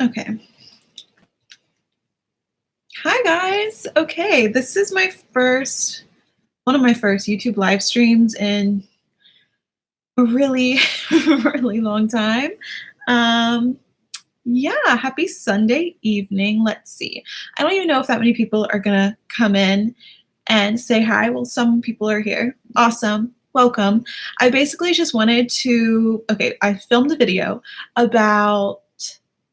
Okay. Hi guys. Okay, this is one of my first YouTube live streams in a really, really long time. Um, yeah, happy Sunday evening. Let's see. I don't even know if that many people are gonna come in and say hi. Well, some people are here. Awesome. Welcome. I basically just wanted to, okay, I filmed a video about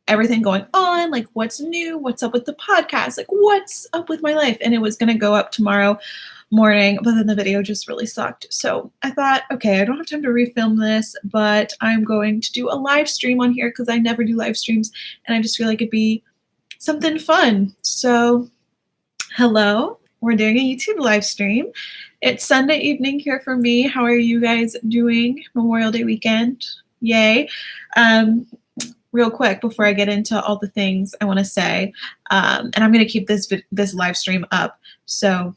everything going on, like what's new, what's up with the podcast, like what's up with my life. And it was going to go up tomorrow morning, but then the video just really sucked. So I thought, okay, I don't have time to refilm this, but I'm going to do a live stream on here because I never do live streams and I just feel like it'd be something fun. So, hello, we're doing a YouTube live stream. It's Sunday evening here for me. How are you guys doing? Memorial Day weekend. Yay. Real quick before I get into all the things I want to say, and I'm going to keep this live stream up. So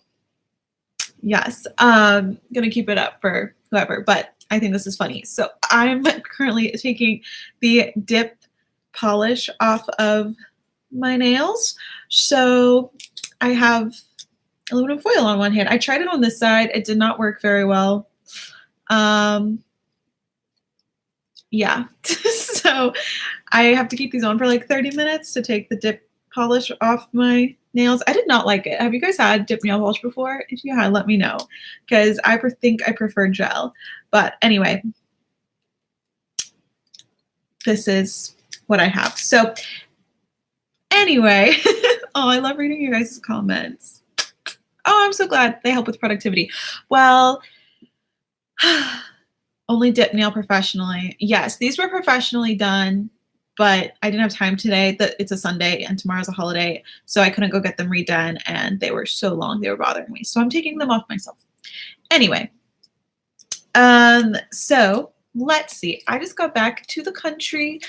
yes, going to keep it up for whoever, but I think this is funny. So I'm currently taking the dip polish off of my nails. So I have aluminum foil on one hand. I tried it on this side. It did not work very well. Yeah, so I have to keep these on for like 30 minutes to take the dip polish off my nails. I did not like it. Have you guys had dip nail polish before? If you had, let me know, because I think I prefer gel. But anyway, this is what I have. So anyway, oh, I love reading you guys' comments. Oh, I'm so glad they help with productivity. Well, only dip nail professionally. Yes, these were professionally done, but I didn't have time today. It's a Sunday and tomorrow's a holiday, so I couldn't go get them redone, and they were so long, they were bothering me. So I'm taking them off myself. Anyway, so let's see. I just got back to the country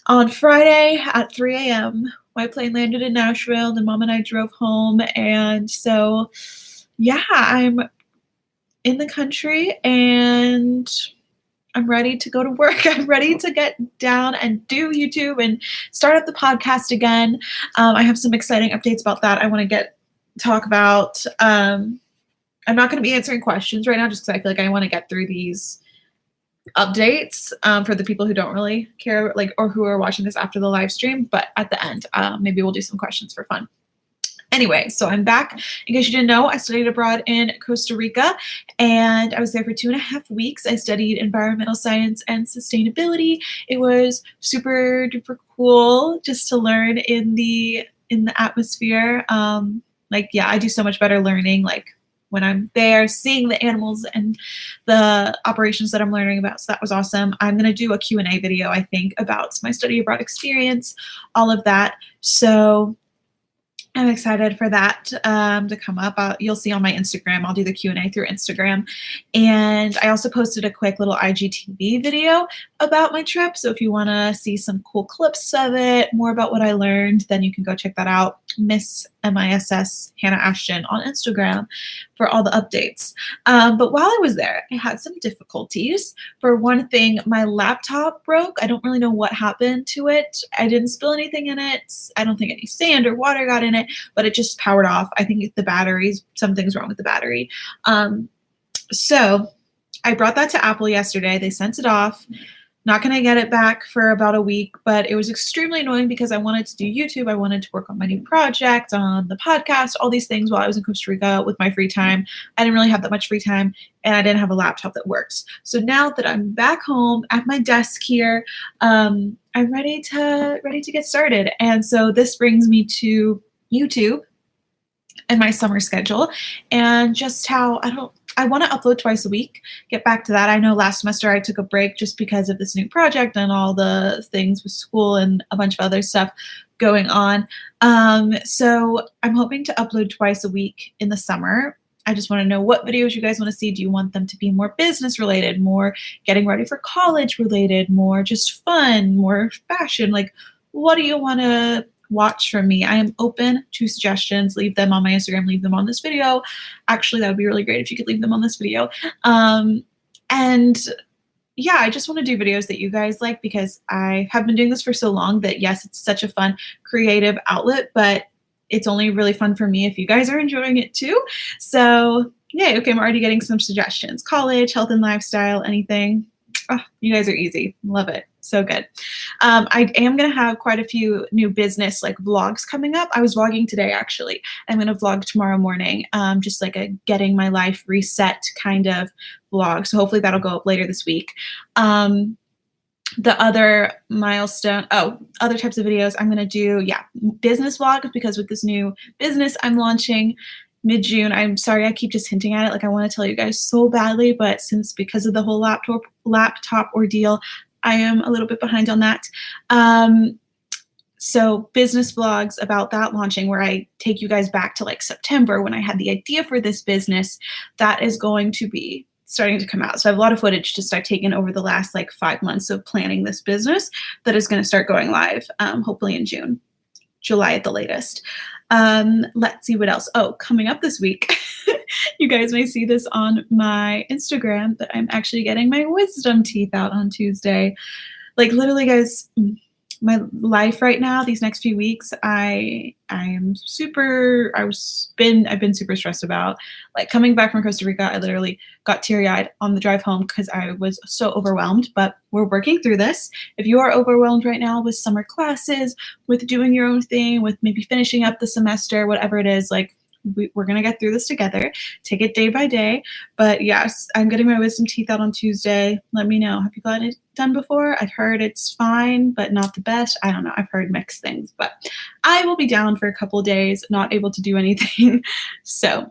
on Friday at 3 a.m. My plane landed in Nashville, then Mom and I drove home, and so yeah, I'm in the country and I'm ready to go to work. I'm ready to get down and do YouTube and start up the podcast again. I have some exciting updates about that I want to talk about. I'm not going to be answering questions right now just because I feel like I want to get through these updates for the people who don't really care, like, or who are watching this after the live stream. But at the end, maybe we'll do some questions for fun. Anyway, so I'm back. In case you didn't know, I studied abroad in Costa Rica, and I was there for 2.5 weeks. I studied environmental science and sustainability. It was super duper cool just to learn in the atmosphere. Yeah, I do so much better learning like when I'm there, seeing the animals and the operations that I'm learning about. So that was awesome. I'm going to do a Q&A video, I think, about my study abroad experience, all of that. So I'm excited for that to come up. You'll see on my Instagram. I'll do the Q&A through Instagram. And I also posted a quick little IGTV video about my trip. So if you want to see some cool clips of it, more about what I learned, then you can go check that out. Miss MISS Hannah Ashton on Instagram for all the updates. But while I was there, I had some difficulties. For one thing, my laptop broke. I don't really know what happened to it. I didn't spill anything in it. I don't think any sand or water got in it, but it just powered off. I think the batteries, something's wrong with the battery. So I brought that to Apple yesterday. They sent it off. Not going to get it back for about a week, but it was extremely annoying because I wanted to do YouTube. I wanted to work on my new project, on the podcast, all these things while I was in Costa Rica with my free time. I didn't really have that much free time, and I didn't have a laptop that works. So now that I'm back home at my desk here, I'm ready to get started. And so this brings me to YouTube and my summer schedule and just how I want to upload twice a week, get back to that. I know last semester I took a break just because of this new project and all the things with school and a bunch of other stuff going on. So I'm hoping to upload twice a week in the summer. I just want to know what videos you guys want to see. Do you want them to be more business related, more getting ready for college related, more just fun, more fashion? Like, what do you want to watch from me? I am open to suggestions. Leave them on my Instagram, leave them on this video. Actually, that would be really great if you could leave them on this video. And yeah, I just want to do videos that you guys like because I have been doing this for so long that yes, it's such a fun creative outlet, but it's only really fun for me if you guys are enjoying it too. So, yay, okay, I'm already getting some suggestions. College, health and lifestyle, anything. Oh, you guys are easy. Love it. So good. I am going to have quite a few new business like vlogs coming up. I was vlogging today actually. I'm going to vlog tomorrow morning, just like a getting my life reset kind of vlog. So hopefully that'll go up later this week. The other milestone, other types of videos I'm going to do, business vlogs because with this new business I'm launching mid-June. I'm sorry, I keep just hinting at it. Like I want to tell you guys so badly, but because of the whole laptop ordeal, I am a little bit behind on that. So business vlogs about that launching where I take you guys back to like September when I had the idea for this business, that is going to be starting to come out. So I have a lot of footage just I've taken over the last like 5 months of planning this business that is going to start going live, hopefully in June, July at the latest. Let's see what else. Oh, coming up this week, you guys may see this on my Instagram, but I'm actually getting my wisdom teeth out on Tuesday. Like literally, guys, my life right now, these next few weeks, I've been super stressed about. Like coming back from Costa Rica, I literally got teary-eyed on the drive home because I was so overwhelmed, but we're working through this. If you are overwhelmed right now with summer classes, with doing your own thing, with maybe finishing up the semester, whatever it is, like we're going to get through this together. Take it day by day. But yes, I'm getting my wisdom teeth out on Tuesday. Let me know. Have you gotten it done before? I've heard it's fine, but not the best. I don't know. I've heard mixed things, but I will be down for a couple of days, not able to do anything. So,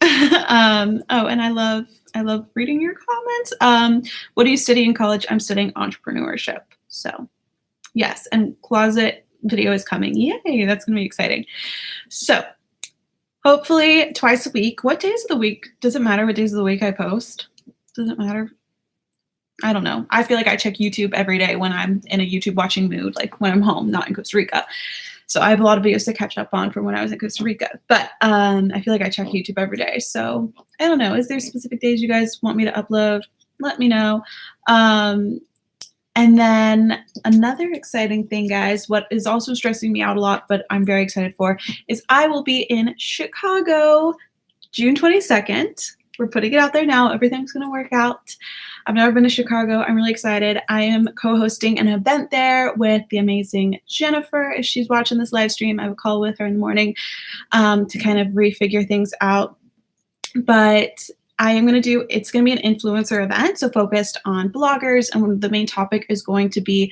and I love reading your comments. What do you study in college? I'm studying entrepreneurship. So yes, and closet video is coming. Yay, that's gonna be exciting. So hopefully twice a week. What days of the week? Does it matter what days of the week I post? Does it matter? I don't know. I feel like I check YouTube every day when I'm in a YouTube watching mood, like when I'm home, not in Costa Rica. So I have a lot of videos to catch up on from when I was in Costa Rica. But I feel like I check YouTube every day. So I don't know. Is there specific days you guys want me to upload? Let me know. And then another exciting thing, guys, what is also stressing me out a lot, but I'm very excited for, is I will be in Chicago June 22nd. We're putting it out there now. Everything's going to work out. I've never been to Chicago. I'm really excited. I am co-hosting an event there with the amazing Jennifer. If she's watching this live stream, I have a call with her in the morning to kind of refigure things out. But it's going to be an influencer event, so focused on bloggers. And the main topic is going to be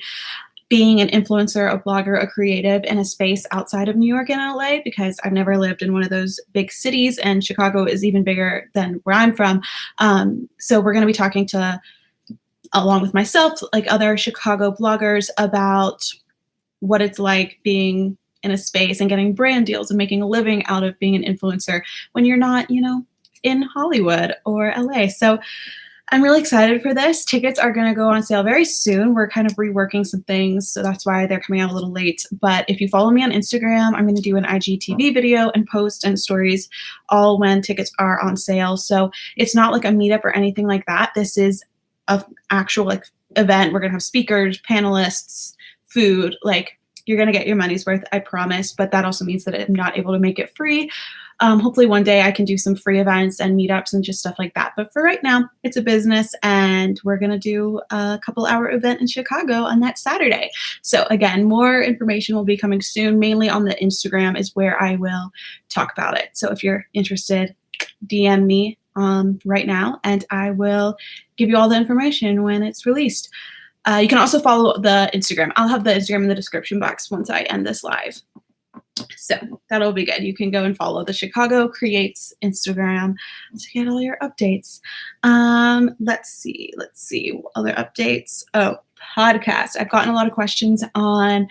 being an influencer, a blogger, a creative in a space outside of New York and LA, because I've never lived in one of those big cities, and Chicago is even bigger than where I'm from. So we're going to be talking to, along with myself, like other Chicago bloggers about what it's like being in a space and getting brand deals and making a living out of being an influencer when you're not, in Hollywood or LA. So I'm really excited for this. Tickets are going to go on sale very soon. We're kind of reworking some things, so that's why they're coming out a little late. But if you follow me on Instagram, I'm going to do an IGTV video and post and stories all when tickets are on sale. So it's not like a meetup or anything like that. This is an actual event. We're going to have speakers, panelists, food. You're going to get your money's worth, I promise. But that also means that I'm not able to make it free. Hopefully one day I can do some free events and meetups and just stuff like that. But for right now, it's a business, and we're going to do a couple-hour event in Chicago on that Saturday. So again, more information will be coming soon. Mainly on the Instagram is where I will talk about it. So if you're interested, DM me right now, and I will give you all the information when it's released. You can also follow the Instagram. I'll have the Instagram in the description box once I end this live. So that'll be good. You can go and follow the Chicago Creates Instagram to get all your updates. Let's see. Other updates. Oh, podcast. I've gotten a lot of questions on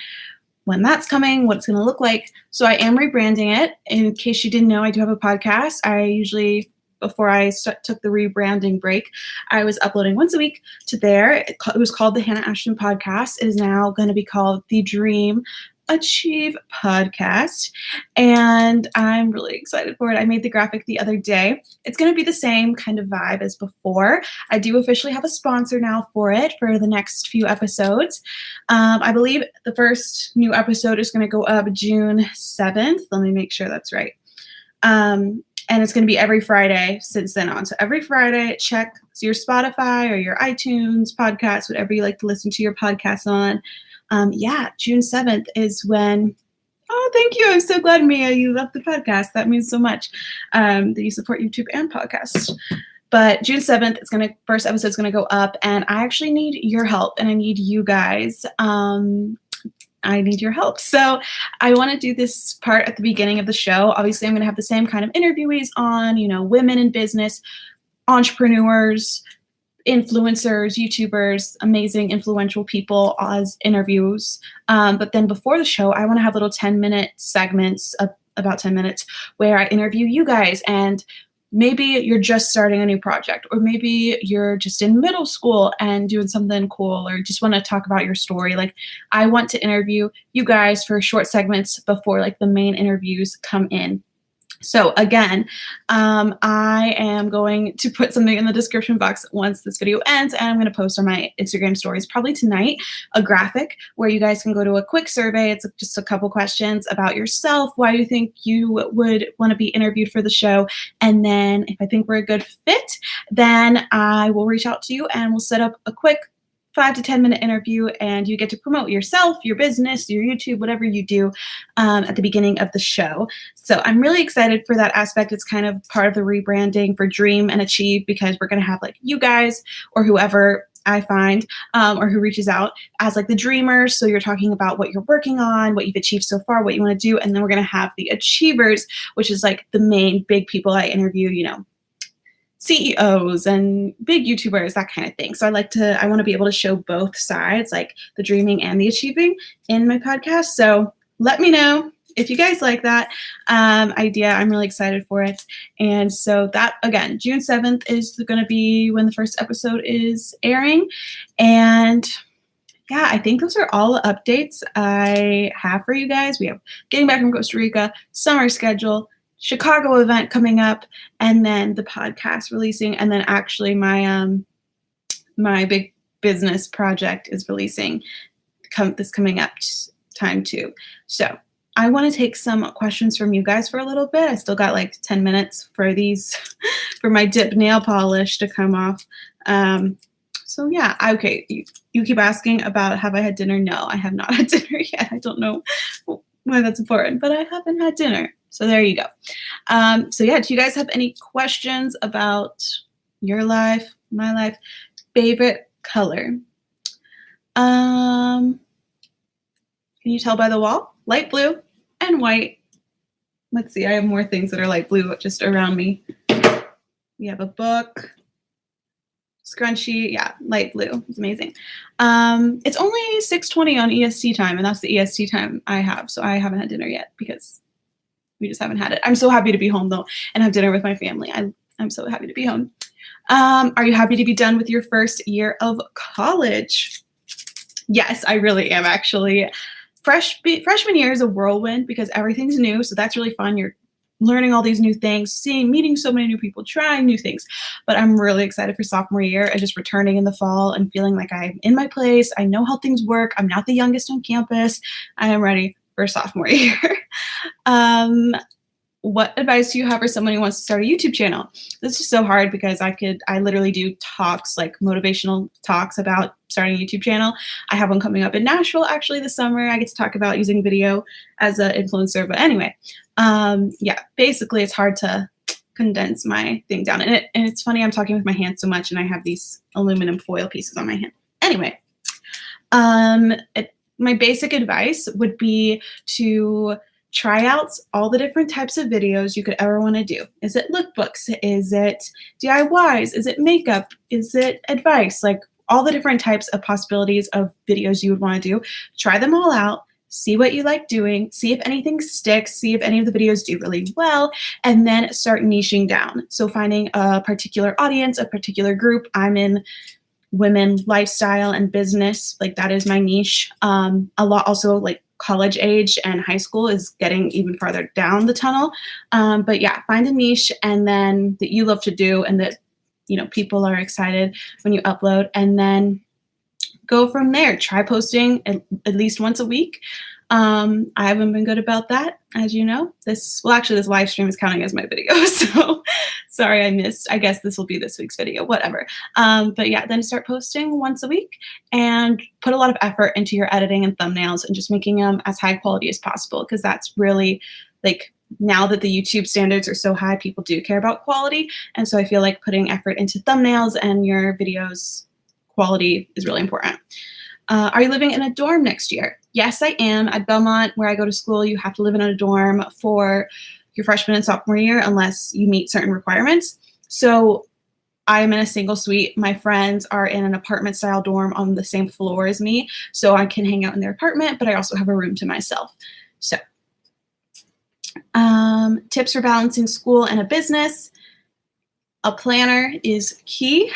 when that's coming, what it's going to look like. So I am rebranding it. In case you didn't know, I do have a podcast. I usually, before I took the rebranding break, I was uploading once a week to there. It was called the Hannah Ashton Podcast. It is now going to be called The Dream Achieve podcast, and I'm really excited for it. I made the graphic the other day. It's going to be the same kind of vibe as before. I do officially have a sponsor now for it for the next few episodes. I believe the first new episode is going to go up June 7th. Let me make sure that's right. And it's going to be every Friday since then on. So every Friday, check your Spotify or your iTunes podcast, whatever you like to listen to your podcast on. June 7th is when, oh, thank you. I'm so glad, Mia, you love the podcast. That means so much that you support YouTube and podcasts. But June 7th, first episode's going to go up, and I actually need your help, and I need you guys. I need your help. So I want to do this part at the beginning of the show. Obviously, I'm going to have the same kind of interviewees on, women in business, entrepreneurs, influencers, YouTubers, amazing, influential people as interviews. But then before the show, I want to have little 10-minute segments, about 10 minutes, where I interview you guys. And maybe you're just starting a new project, or maybe you're just in middle school and doing something cool, or just want to talk about your story. Like, I want to interview you guys for short segments before like the main interviews come in. So again, I am going to put something in the description box once this video ends, and I'm going to post on my Instagram stories probably tonight, a graphic where you guys can go to a quick survey. It's just a couple questions about yourself, why you think you would want to be interviewed for the show. And then if I think we're a good fit, then I will reach out to you and we'll set up a quick 5 to 10 minute interview, and you get to promote yourself, your business, your YouTube, whatever you do at the beginning of the show. So I'm really excited for that aspect. It's kind of part of the rebranding for Dream and Achieve, because we're going to have like you guys or whoever I find or who reaches out as like the dreamers. So you're talking about what you're working on, what you've achieved so far, what you want to do. And then we're going to have the achievers, which is like the main big people I interview, CEOs and big YouTubers, that kind of thing. So I want to be able to show both sides, like the dreaming and the achieving, in my podcast. So let me know if you guys like that idea. I'm really excited for it. And so that, again, June 7th is going to be when the first episode is airing. And yeah, I think those are all the updates I have for you guys. We have getting back from Costa Rica, summer schedule, Chicago event coming up, and then the podcast releasing, and then actually my my big business project is releasing this coming up time too. So I want to take some questions from you guys for a little bit. I still got like 10 minutes for these for my dip nail polish to come off. So yeah, okay. You keep asking about have I had dinner? No, I have not had dinner yet. I don't know why that's important, but I haven't had dinner. So there you go. So yeah, do you guys have any questions about your life, my life? Favorite color? Can you tell by the wall? Light blue and white. Let's see, I have more things that are light blue just around me. We have a book, scrunchie, yeah, light blue. It's amazing. It's only 6:20 on EST time, and that's the EST time I have. So I haven't had dinner yet because we just haven't had it. I'm so happy to be home though and have dinner with my family. I'm so happy to be home. Are you happy to be done with your first year of college? Yes, I really am actually. Freshman year is a whirlwind because everything's new. So that's really fun. You're learning all these new things, meeting so many new people, trying new things. But I'm really excited for sophomore year and just returning in the fall and feeling like I'm in my place. I know how things work. I'm not the youngest on campus. I am ready for sophomore year. What advice do you have for someone who wants to start a YouTube channel? This is so hard because I literally do talks, like motivational talks about starting a YouTube channel. I have one coming up in Nashville actually this summer. I get to talk about using video as an influencer. But anyway, yeah, basically it's hard to condense my thing down. And it's funny, I'm talking with my hands so much and I have these aluminum foil pieces on my hand. Anyway, my basic advice would be to try out all the different types of videos you could ever want to do. Is it lookbooks? Is it DIYs? Is it makeup? Is it advice? Like all the different types of possibilities of videos you would want to do. Try them all out. See what you like doing. See if anything sticks. See if any of the videos do really well. And then start niching down. So finding a particular audience, a particular group. I'm in women, lifestyle, and business. Like that is my niche. A lot also like college age and high school is getting even farther down the tunnel. But yeah, find a niche and then that you love to do and that, you know, people are excited when you upload, and then go from there. Try posting at least once a week. I haven't been good about that, as you know. This live stream is counting as my video, so sorry I missed. I guess this will be this week's video, whatever. But yeah, then start posting once a week and put a lot of effort into your editing and thumbnails and just making them as high quality as possible, because that's really, like, now that the YouTube standards are so high, people do care about quality. And so I feel like putting effort into thumbnails and your videos quality is really important. Are you living in a dorm next year? Yes, I am. At Belmont, where I go to school, you have to live in a dorm for your freshman and sophomore year unless you meet certain requirements. So I'm in a single suite. My friends are in an apartment style dorm on the same floor as me. So I can hang out in their apartment, but I also have a room to myself. So tips for balancing school and a business. A planner is key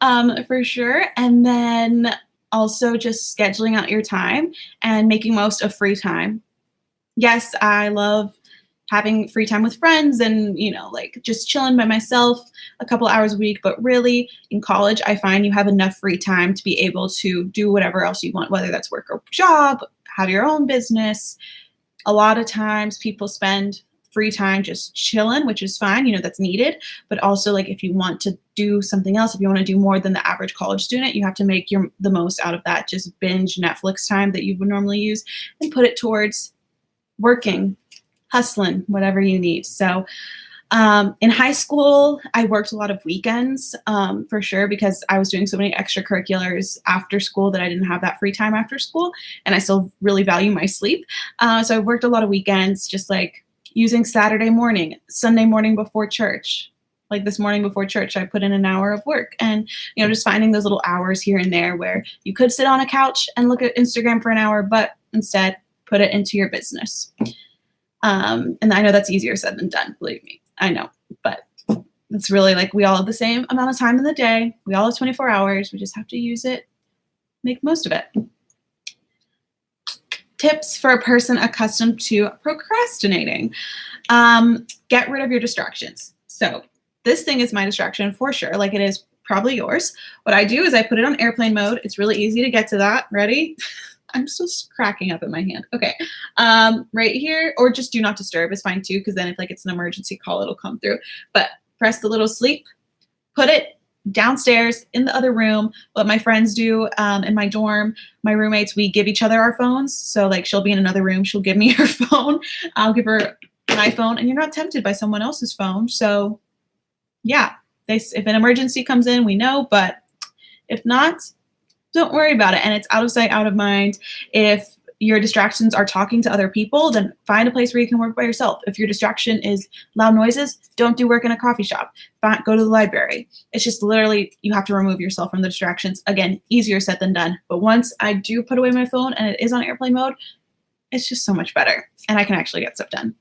for sure. And then also just scheduling out your time and making most of free time. Yes, I love having free time with friends and, you know, like just chilling by myself a couple hours a week. But really in college, I find you have enough free time to be able to do whatever else you want, whether that's work or job, have your own business. A lot of times people spend free time just chilling, which is fine, you know, that's needed. But also, like, if you want to do something else, if you want to do more than the average college student, you have to make the most out of that. Just binge Netflix time that you would normally use and put it towards working, hustling, whatever you need. So in high school, I worked a lot of weekends for sure, because I was doing so many extracurriculars after school that I didn't have that free time after school. And I still really value my sleep. So I worked a lot of weekends, just like using Saturday morning, Sunday morning before church. Like this morning before church, I put in an hour of work, and, you know, just finding those little hours here and there where you could sit on a couch and look at Instagram for an hour, but instead put it into your business. And I know that's easier said than done, believe me. I know, but it's really like we all have the same amount of time in the day. We all have 24 hours. We just have to use it, make most of it. Tips for a person accustomed to procrastinating. Get rid of your distractions. So this thing is my distraction for sure, like it is probably yours. What I do is I put it on airplane mode. It's really easy to get to that. Ready? I'm still cracking up in my hand. Okay. Right here, or just do not disturb is fine too, because then if like it's an emergency call, it'll come through. But press the little sleep, put it downstairs in the other room. What my friends do in my dorm, my roommates, we give each other our phones. So like she'll be in another room, she'll give me her phone, I'll give her my phone, and you're not tempted by someone else's phone. So yeah, if an emergency comes in, we know, but if not, don't worry about it. And it's out of sight, out of mind. If your distractions are talking to other people, then find a place where you can work by yourself. If your distraction is loud noises, don't do work in a coffee shop. Go to the library. It's just literally, you have to remove yourself from the distractions. Again, easier said than done. But once I do put away my phone and it is on airplane mode, it's just so much better. And I can actually get stuff done.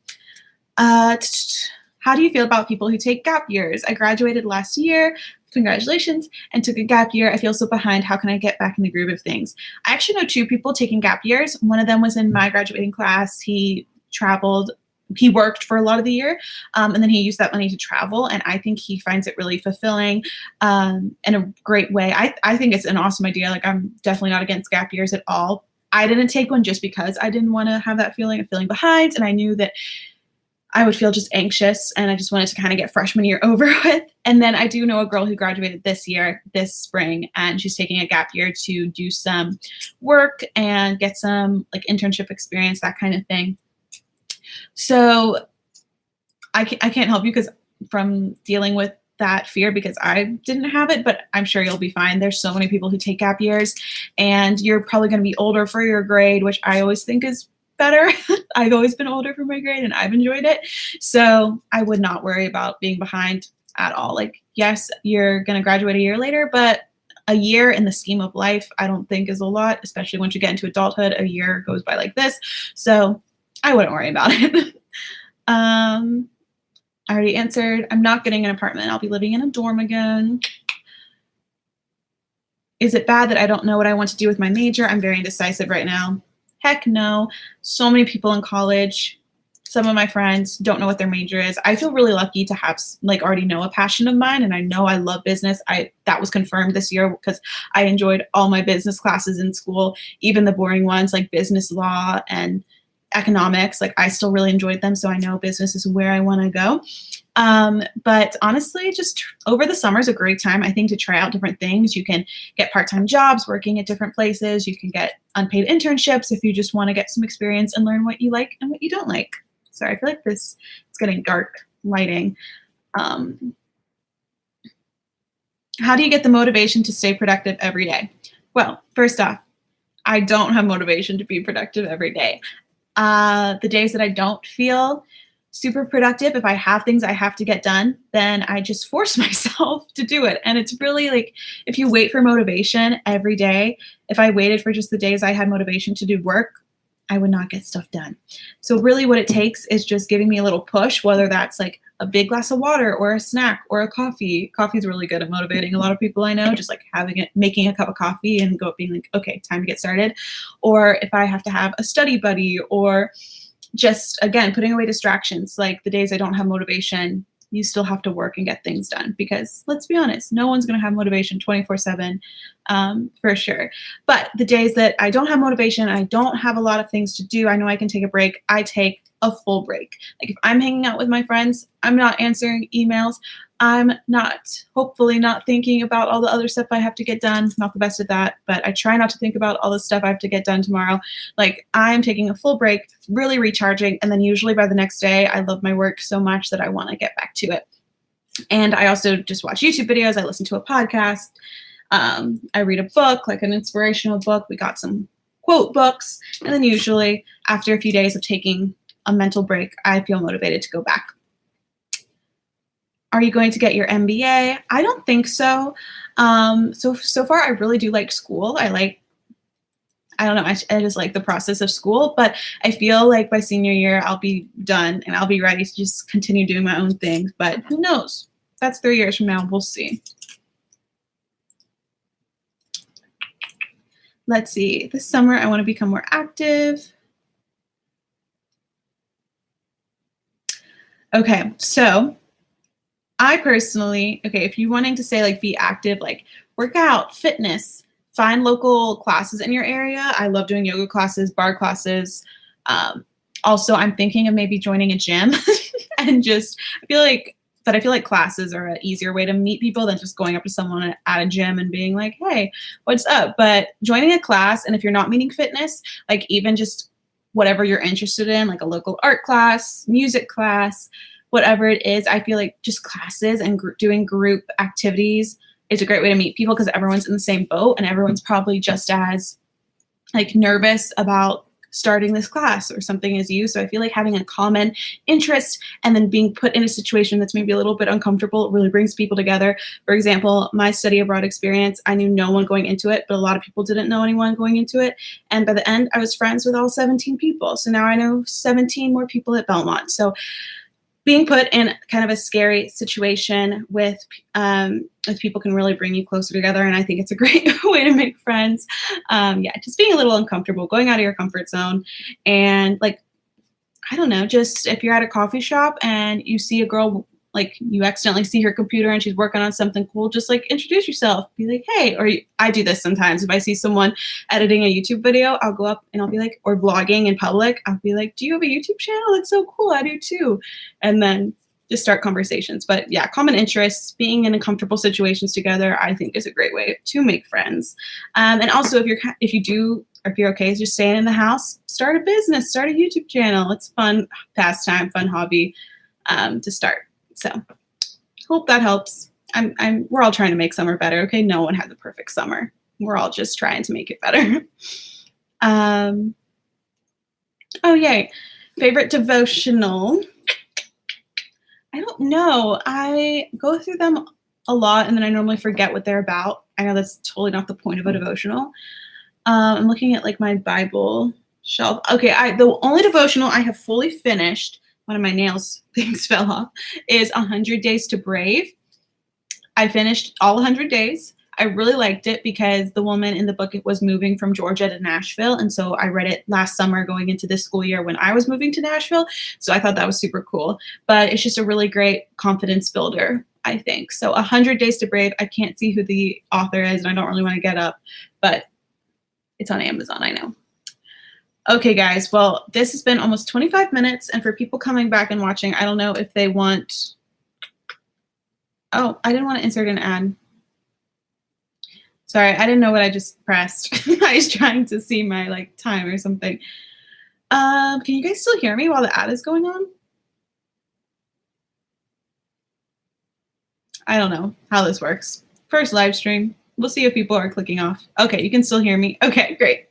How do you feel about people who take gap years? I graduated last year. Congratulations, and took a gap year. I feel so behind. How can I get back in the groove of things? I actually know 2 people taking gap years. One of them was in my graduating class. He traveled, he worked for a lot of the year, and then he used that money to travel. And I think he finds it really fulfilling in a great way. I think it's an awesome idea. Like, I'm definitely not against gap years at all. I didn't take one just because I didn't want to have that feeling of feeling behind. And I knew that I would feel just anxious, and I just wanted to kind of get freshman year over with. And then I do know a girl who graduated this spring, and she's taking a gap year to do some work and get some like internship experience, that kind of thing. So I can't help you because from dealing with that fear, because I didn't have it, but I'm sure you'll be fine. There's so many people who take gap years, and you're probably going to be older for your grade, which I always think is better. I've always been older for my grade and I've enjoyed it. So I would not worry about being behind at all. Like, yes, you're going to graduate a year later, but a year in the scheme of life, I don't think is a lot, especially once you get into adulthood. A year goes by like this. So I wouldn't worry about it. I already answered. I'm not getting an apartment. I'll be living in a dorm again. Is it bad that I don't know what I want to do with my major? I'm very indecisive right now. Heck no. So many people in college, some of my friends don't know what their major is. I feel really lucky to have like already know a passion of mine, and I know I love business. That was confirmed this year because I enjoyed all my business classes in school, even the boring ones like business law and economics. Like I still really enjoyed them, so I know business is where I want to go. But honestly, just over the summer is a great time, I think, to try out different things. You can get part-time jobs working at different places. You can get unpaid internships if you just want to get some experience and learn what you like and what you don't like. Sorry, I feel like this is getting dark lighting. How do you get the motivation to stay productive every day? Well, first off, I don't have motivation to be productive every day. The days that I don't feel super productive, if I have things I have to get done, then I just force myself to do it. And it's really like, if you wait for motivation every day, if I waited for just the days I had motivation to do work, I would not get stuff done. So really what it takes is just giving me a little push, whether that's like a big glass of water or a snack or a coffee. Coffee is really good at motivating a lot of people I know, just like making a cup of coffee and being like, okay, time to get started. Or if I have to have a study buddy, or just, again, putting away distractions. Like the days I don't have motivation, you still have to work and get things done, because let's be honest, no one's going to have motivation 24/7 for sure. But the days that I don't have motivation, I don't have a lot of things to do, I know I can take a break, I take a full break. Like if I'm hanging out with my friends, I'm not answering emails, I'm hopefully not thinking about all the other stuff I have to get done. Not the best at that, but I try not to think about all the stuff I have to get done tomorrow. Like I'm taking a full break, really recharging, and then usually by the next day, I love my work so much that I want to get back to it. And I also just watch YouTube videos, I listen to a podcast, I read a book, like an inspirational book. We got some quote books, and then usually after a few days of taking a mental break, I feel motivated to go back. Are you going to get your MBA? I don't think so. So far, I really do like school. I don't know, I just like the process of school, but I feel like by senior year, I'll be done and I'll be ready to just continue doing my own thing. But who knows? That's 3 years from now. We'll see. Let's see. This summer, I want to become more active. Okay, so I personally, if you're wanting to say like be active, like work out, fitness, find local classes in your area. I love doing yoga classes, bar classes. Also, I'm thinking of maybe joining a gym and I feel like classes are an easier way to meet people than just going up to someone at a gym and being like, hey, what's up? But joining a class, and if you're not meeting fitness, like even just whatever you're interested in, like a local art class, music class, whatever it is, I feel like just classes and doing group activities is a great way to meet people, because everyone's in the same boat and everyone's probably just as like nervous about starting this class or something as you. So I feel like having a common interest and then being put in a situation that's maybe a little bit uncomfortable really brings people together. For example, my study abroad experience, I knew no one going into it, but a lot of people didn't know anyone going into it. And by the end, I was friends with all 17 people. So now I know 17 more people at Belmont. So being put in kind of a scary situation with people can really bring you closer together, and I think it's a great way to make friends. Just being a little uncomfortable, going out of your comfort zone, and like, I don't know, just if you're at a coffee shop and you see a girl, like you accidentally see her computer and she's working on something cool, just like introduce yourself, be like, hey, or I do this sometimes. If I see someone editing a YouTube video, I'll go up and I'll be like, or vlogging in public, I'll be like, do you have a YouTube channel? That's so cool. I do too. And then just start conversations. But yeah, common interests, being in uncomfortable situations together, I think is a great way to make friends. And also if you're okay just staying in the house, start a business, start a YouTube channel. It's fun pastime, fun hobby to start. So hope that helps. We're all trying to make summer better. Okay. No one had the perfect summer. We're all just trying to make it better. Oh, yay. Favorite devotional. I don't know. I go through them a lot and then I normally forget what they're about. I know that's totally not the point of a devotional. I'm looking at like my Bible shelf. Okay. The only devotional I have fully finished, one of my things fell off, is 100 Days to Brave. I finished all 100 days. I really liked it because the woman in the book was moving from Georgia to Nashville. And so I read it last summer going into this school year when I was moving to Nashville. So I thought that was super cool. But it's just a really great confidence builder, I think. So 100 Days to Brave. I can't see who the author is, and I don't really want to get up, but it's on Amazon, I know. Okay, guys. Well, this has been almost 25 minutes. And for people coming back and watching, I don't know if they want... Oh, I didn't want to insert an ad. Sorry, I didn't know what I just pressed. I was trying to see my time or something. Can you guys still hear me while the ad is going on? I don't know how this works. First live stream. We'll see if people are clicking off. Okay, you can still hear me. Okay, great.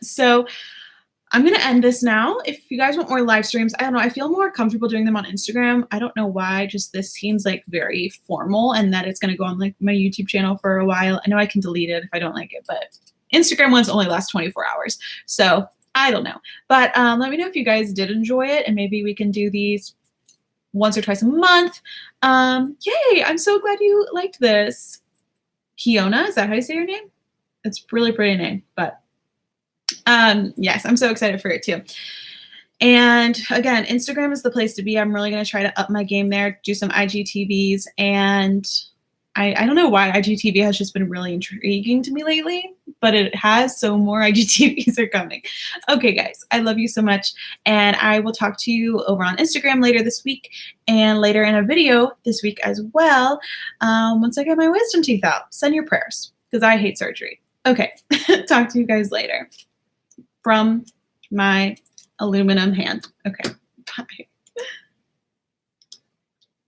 So I'm going to end this now. If you guys want more live streams, I don't know. I feel more comfortable doing them on Instagram. I don't know why. Just this seems very formal, and that it's going to go on my YouTube channel for a while. I know I can delete it if I don't like it, but Instagram ones only last 24 hours. So I don't know. But let me know if you guys did enjoy it, and maybe we can do these once or twice a month. Yay! I'm so glad you liked this. Kiona, is that how you say your name? It's a really pretty name, but yes, I'm so excited for it too. And again, Instagram is the place to be. I'm really going to try to up my game there, do some IGTVs, and I don't know why IGTV has just been really intriguing to me lately, but it has, so more IGTVs are coming. Okay, guys, I love you so much, and I will talk to you over on Instagram later this week and later in a video this week as well, once I get my wisdom teeth out. Send your prayers, because I hate surgery. Okay, talk to you guys later from my aluminum hand. Okay, bye.